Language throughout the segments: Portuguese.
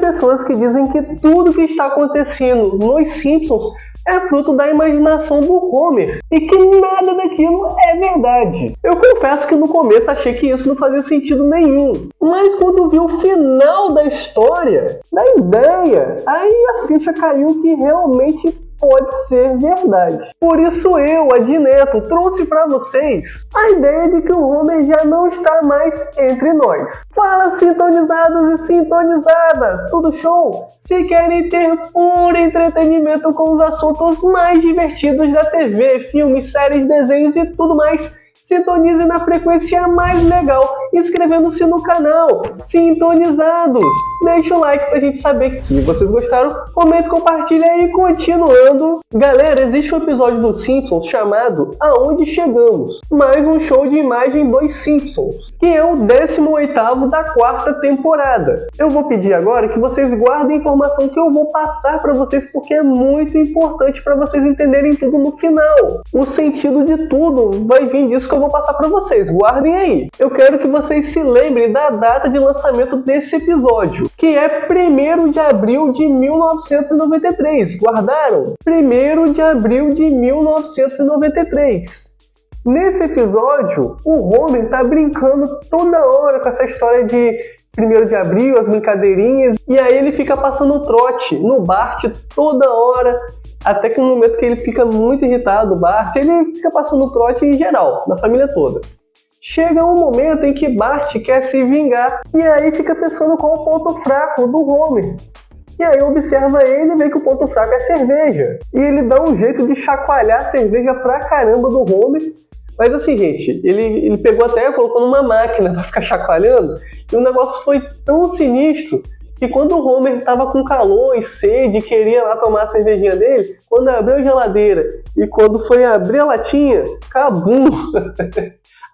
pessoas que dizem que tudo que está acontecendo nos Simpsons é fruto da imaginação do Homer e que nada daquilo é verdade. Eu confesso que no começo achei que isso não fazia sentido nenhum, mas quando vi o final da história, da ideia, aí a ficha caiu que realmente pode ser verdade. Por isso eu, Adi Neto, trouxe para vocês a ideia de que o Homer já não está mais entre nós. Fala, sintonizados e sintonizadas, tudo show? Se querem ter puro entretenimento com os assuntos mais divertidos da TV, filmes, séries, desenhos e tudo mais, sintonize na frequência mais legal, inscrevendo-se no canal. Sintonizados! Deixa o like pra gente saber que vocês gostaram, comenta, compartilha e continuando. Galera, existe um episódio dos Simpsons chamado Aonde Chegamos? Mais um show de imagem dos Simpsons, que é o 18º da 4ª temporada. Eu vou pedir agora que vocês guardem a informação que eu vou passar pra vocês, porque é muito importante pra vocês entenderem tudo no final. O sentido de tudo vai vir disso que eu vou passar para vocês, guardem aí. Eu quero que vocês se lembrem da data de lançamento desse episódio, que é 1º de abril de 1993. Guardaram? 1º de abril de 1993. Nesse episódio, o Homer tá brincando toda hora com essa história de 1º de abril, as brincadeirinhas, e aí ele fica passando trote no Bart toda hora. Até que no momento que ele fica muito irritado, o Bart, ele fica passando trote em geral, na família toda. Chega um momento em que Bart quer se vingar, e aí fica pensando qual o ponto fraco do Homer. E aí observa ele e vê que o ponto fraco é cerveja. E ele dá um jeito de chacoalhar a cerveja pra caramba do Homer. Mas assim, gente, ele pegou até e colocou numa máquina pra ficar chacoalhando, e o negócio foi tão sinistro que quando o Homer estava com calor e sede e queria lá tomar a cervejinha dele, quando abriu a geladeira e quando foi abrir a latinha, cabum!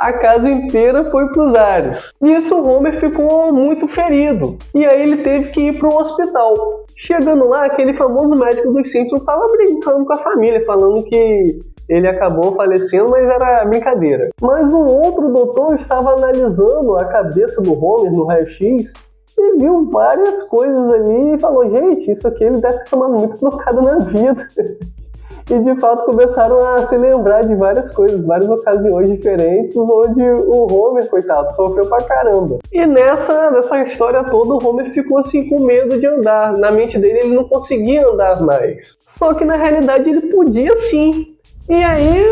A casa inteira foi pros ares. Nisso o Homer ficou muito ferido e aí ele teve que ir para um hospital. Chegando lá, aquele famoso médico dos Simpsons estava brincando com a família, falando que ele acabou falecendo, mas era brincadeira. Mas um outro doutor estava analisando a cabeça do Homer no raio-x e viu várias coisas ali e falou, gente, isso aqui ele deve ter tomado muito trocado na vida. E de fato começaram a se lembrar de várias coisas, várias ocasiões diferentes onde o Homer, coitado, sofreu pra caramba. E nessa história toda o Homer ficou assim com medo de andar. Na mente dele ele não conseguia andar mais. Só que na realidade ele podia sim. E aí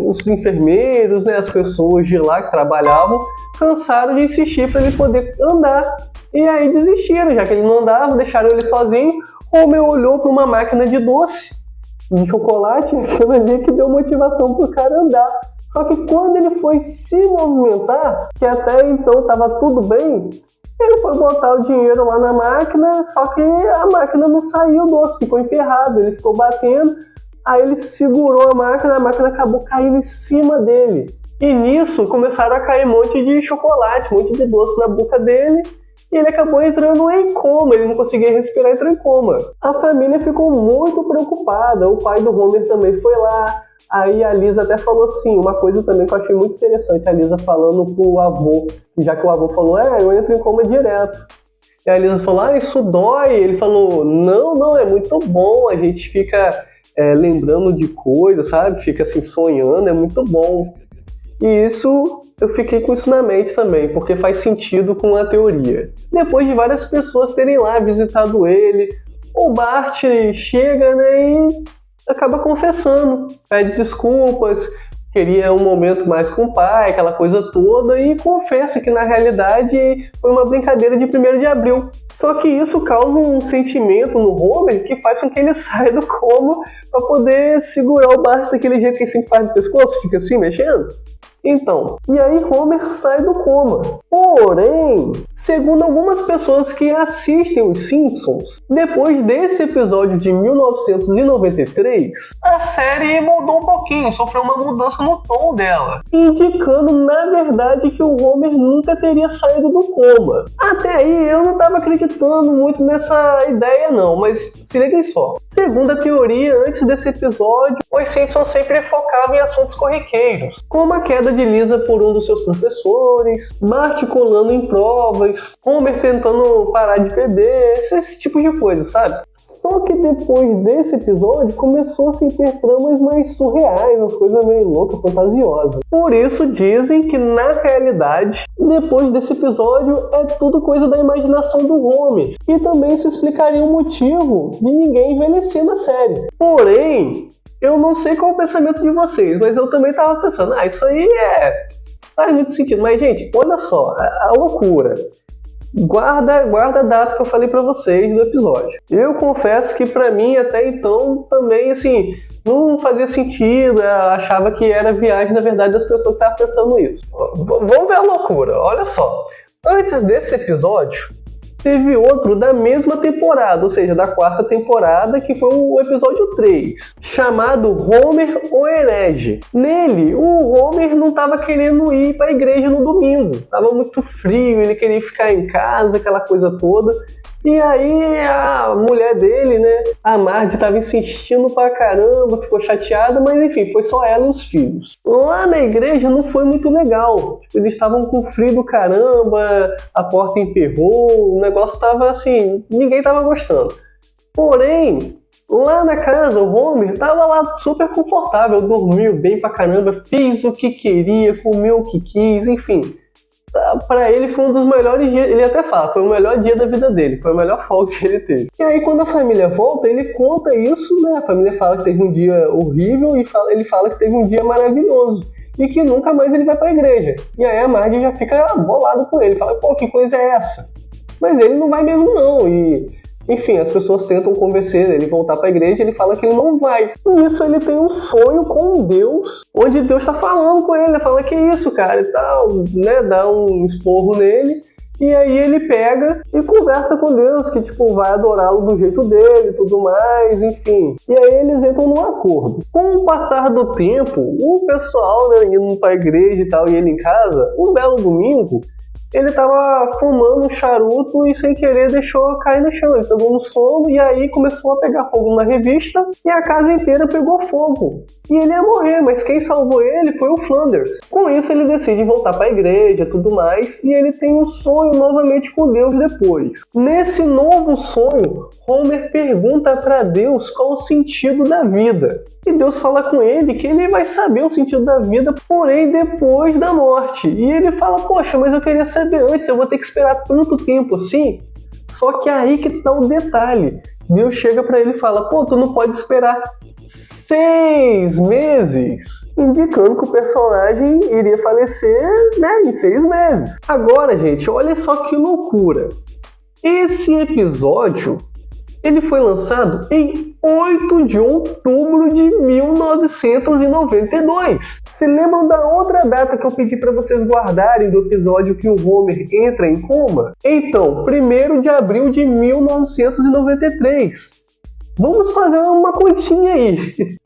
os enfermeiros, né, as pessoas de lá que trabalhavam, cansaram de insistir para ele poder andar. E aí desistiram, já que ele não andava, deixaram ele sozinho. Homer olhou para uma máquina de doce, de chocolate, aquilo ali que deu motivação para o cara andar. Só que quando ele foi se movimentar, que até então estava tudo bem, ele foi botar o dinheiro lá na máquina, só que a máquina não saiu doce, ficou emperrado, ele ficou batendo. Aí ele segurou a máquina acabou caindo em cima dele. E nisso começaram a cair um monte de chocolate, um monte de doce na boca dele. E ele acabou entrando em coma, ele não conseguia respirar, entrou em coma. A família ficou muito preocupada, o pai do Homer também foi lá. Aí a Lisa até falou assim, uma coisa também que eu achei muito interessante, a Lisa falando pro avô, já que o avô falou, eu entro em coma direto. E a Lisa falou, isso dói. Ele falou, não, é muito bom, a gente fica lembrando de coisas, sabe? Fica assim sonhando, é muito bom. E isso, eu fiquei com isso na mente também, porque faz sentido com a teoria. Depois de várias pessoas terem lá visitado ele, o Bart chega, né, e acaba confessando, pede desculpas, queria um momento mais com o pai, aquela coisa toda, e confessa que na realidade foi uma brincadeira de 1º de abril. Só que isso causa um sentimento no Homer que faz com que ele saia do coma para poder segurar o Bart daquele jeito que ele sempre faz no pescoço, fica assim mexendo. Então, e aí Homer sai do coma. Porém, segundo algumas pessoas que assistem os Simpsons, depois desse episódio de 1993, a série mudou um pouquinho, sofreu uma mudança no tom dela, indicando, na verdade, que o Homer nunca teria saído do coma. Até aí, eu não estava acreditando muito nessa ideia não, mas se liguem só. Segundo a teoria, antes desse episódio, os Simpsons sempre focavam em assuntos corriqueiros, como a queda defesa de Lisa por um dos seus professores, Marty colando em provas, Homer tentando parar de beber, esse tipo de coisa, sabe? Só que depois desse episódio começou a se ter tramas mais surreais, umas coisas meio loucas, fantasiosas. Por isso dizem que na realidade, depois desse episódio, é tudo coisa da imaginação do Homer. E também isso explicaria o motivo de ninguém envelhecer na série. Porém, eu não sei qual é o pensamento de vocês, mas eu também tava pensando, isso aí faz muito sentido. Mas, gente, olha só, a loucura. Guarda a data que eu falei pra vocês do episódio. Eu confesso que pra mim, até então, também, assim, não fazia sentido. Eu achava que era viagem, na verdade, das pessoas que estavam pensando isso. Vamos ver a loucura, olha só. Antes desse episódio, teve outro da mesma temporada, ou seja, da quarta temporada, que foi o episódio 3, chamado Homer o Herege. Nele, o Homer não estava querendo ir para a igreja no domingo, estava muito frio, ele queria ficar em casa, aquela coisa toda. E aí a mulher dele, né, a Marge, estava insistindo pra caramba, ficou chateada, mas enfim, foi só ela e os filhos. Lá na igreja não foi muito legal. Eles estavam com frio do caramba, a porta emperrou, o negócio tava assim, ninguém tava gostando. Porém, lá na casa, o Homer tava lá super confortável, dormiu bem pra caramba, fez o que queria, comeu o que quis, enfim. Pra ele foi um dos melhores dias, ele até fala, foi o melhor dia da vida dele, foi a melhor folga que ele teve. E aí quando a família volta, ele conta isso, né? A família fala que teve um dia horrível e ele fala que teve um dia maravilhoso e que nunca mais ele vai pra igreja. E aí a Marge já fica bolada com ele, fala, pô, que coisa é essa? Mas ele não vai mesmo não, e enfim, as pessoas tentam convencer ele a voltar para a igreja, ele fala que ele não vai. Por isso ele tem um sonho com Deus, onde Deus está falando com ele, fala que isso, cara, e tal, né, dá um esporro nele, e aí ele pega e conversa com Deus, que tipo, vai adorá-lo do jeito dele e tudo mais, enfim. E aí eles entram num acordo. Com o passar do tempo, o pessoal, né, indo para a igreja e tal, e ele em casa, um belo domingo, ele tava fumando um charuto e sem querer deixou cair no chão. Ele pegou no sono e aí começou a pegar fogo na revista e a casa inteira pegou fogo. E ele ia morrer, mas quem salvou ele foi o Flanders. Com isso ele decide voltar para a igreja e tudo mais, e ele tem um sonho novamente com Deus depois. Nesse novo sonho, Homer pergunta para Deus qual o sentido da vida. E Deus fala com ele que ele vai saber o sentido da vida, porém depois da morte. E ele fala, poxa, mas eu queria saber antes, eu vou ter que esperar tanto tempo assim? Só que aí que tá o detalhe. Deus chega pra ele e fala, pô, tu não pode esperar 6 meses, indicando que o personagem iria falecer, né, em 6 meses. Agora, gente, olha só que loucura. Esse episódio, ele foi lançado em 8 de outubro de 1992. Se lembram da outra data que eu pedi para vocês guardarem do episódio que o Homer entra em coma? Então, 1º de abril de 1993. Vamos fazer uma continha aí.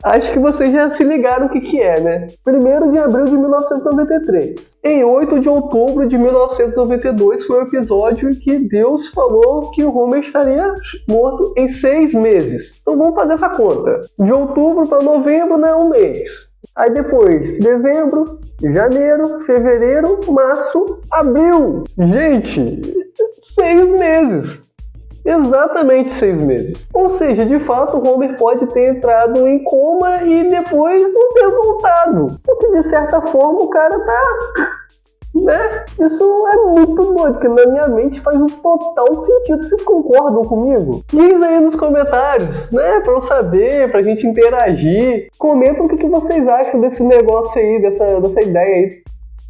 Acho que vocês já se ligaram o que é, né? 1º de abril de 1993. Em 8 de outubro de 1992 foi o episódio que Deus falou que o Homer estaria morto em 6 meses. Então vamos fazer essa conta. De outubro para novembro, né, um mês. Aí depois, dezembro, janeiro, fevereiro, março, abril. Gente, 6 meses. Exatamente 6 meses. Ou seja, de fato, o Homer pode ter entrado em coma e depois não ter voltado. Porque, de certa forma, o cara tá... né? Isso é muito doido, porque na minha mente faz um total sentido. Vocês concordam comigo? Diz aí nos comentários, né? Pra eu saber, pra gente interagir. Comentam o que vocês acham desse negócio aí, dessa ideia aí.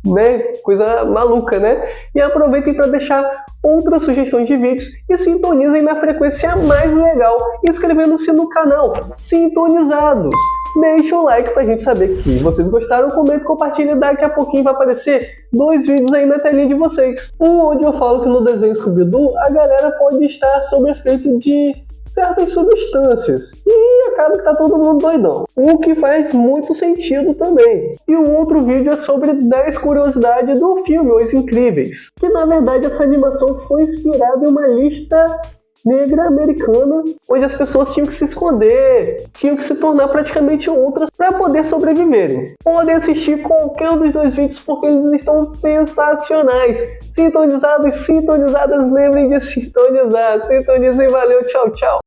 Né? Coisa maluca, né? E aproveitem para deixar outras sugestões de vídeos e sintonizem na frequência mais legal, inscrevendo-se no canal Sintonizados. Deixa o like pra gente saber que vocês gostaram, comenta, compartilha, daqui a pouquinho vai aparecer 2 vídeos aí na telinha de vocês. Um onde eu falo que no desenho Scooby-Doo a galera pode estar sob efeito de certas substâncias e acaba que tá todo mundo doidão, o que faz muito sentido também. E o outro vídeo é sobre 10 curiosidades do filme Os Incríveis, que na verdade essa animação foi inspirada em uma lista negra americana, onde as pessoas tinham que se esconder, tinham que se tornar praticamente outras para poder sobreviverem. Podem assistir qualquer um dos dois vídeos porque eles estão sensacionais. Sintonizados, sintonizadas, lembrem de sintonizar. Sintonizem, valeu, tchau, tchau.